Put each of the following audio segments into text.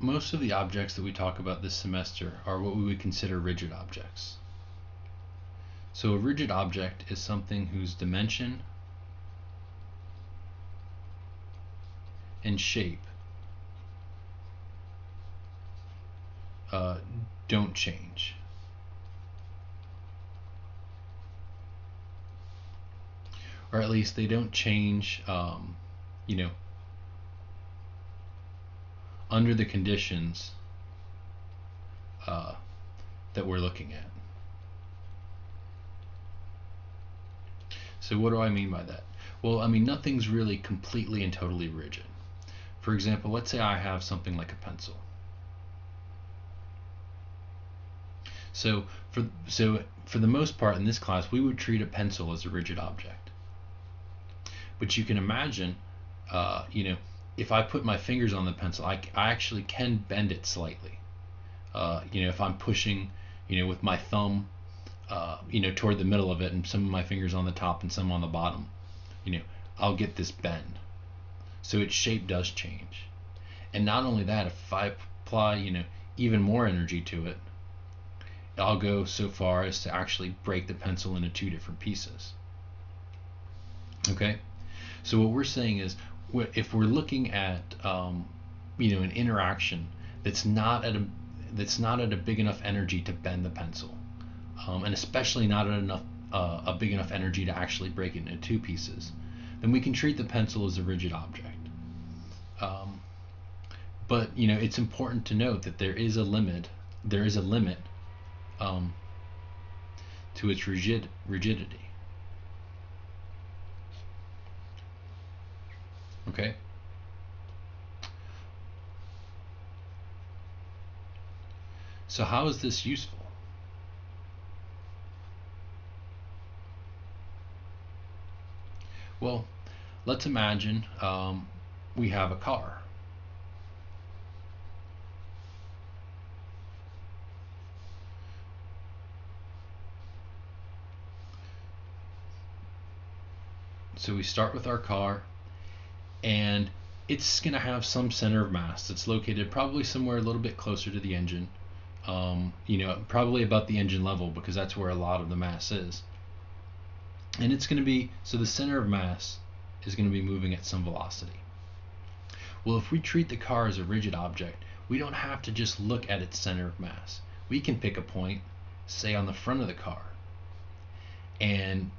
most of the objects that we talk about this semester are what we would consider rigid objects. So a rigid object is something whose dimension and shape don't change. Or at least they don't change, under the conditions that we're looking at. So what do I mean by that? Well, I mean, nothing's really completely and totally rigid. For example, let's say I have something like a pencil. So for the most part in this class, we would treat a pencil as a rigid object. But you can imagine, if I put my fingers on the pencil, I actually can bend it slightly. If I'm pushing, with my thumb, toward the middle of it, and some of my fingers on the top and some on the bottom, I'll get this bend. So its shape does change. And not only that, if I apply, even more energy to it, I'll go so far as to actually break the pencil into two different pieces. Okay? So what we're saying is, if we're looking at, an interaction that's not at a big enough energy to bend the pencil, and especially not at a big enough energy to actually break it into two pieces, then we can treat the pencil as a rigid object. But it's important to note that there is a limit. There is a limit to its rigidity. Okay. So how is this useful? Well, let's imagine we have a car. So we start with our car, and it's going to have some center of mass that's located probably somewhere a little bit closer to the engine, probably about the engine level, because that's where a lot of the mass is. And it's going to be, so the center of mass is going to be moving at some velocity. Well, if we treat the car as a rigid object, we don't have to just look at its center of mass. We can pick a point, say on the front of the car, and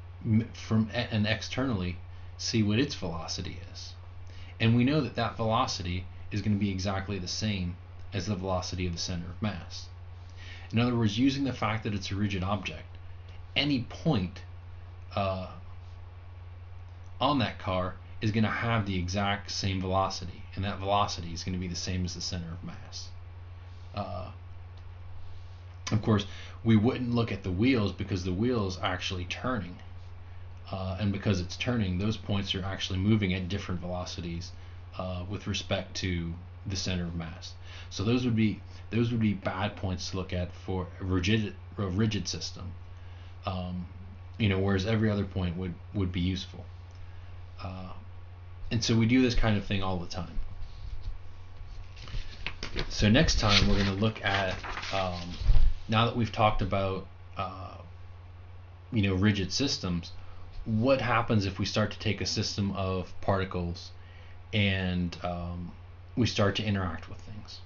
externally see what its velocity is. And we know that that velocity is going to be exactly the same as the velocity of the center of mass. In other words, using the fact that it's a rigid object, any point on that car is going to have the exact same velocity, and that velocity is going to be the same as the center of mass. Of course, we wouldn't look at the wheels, because the wheel's actually turning. And because it's turning, those points are actually moving at different velocities with respect to the center of mass. So those would be bad points to look at for a rigid system. Whereas every other point would be useful. And so we do this kind of thing all the time. So next time we're going to look at, now that we've talked about rigid systems, what happens if we start to take a system of particles and we start to interact with things.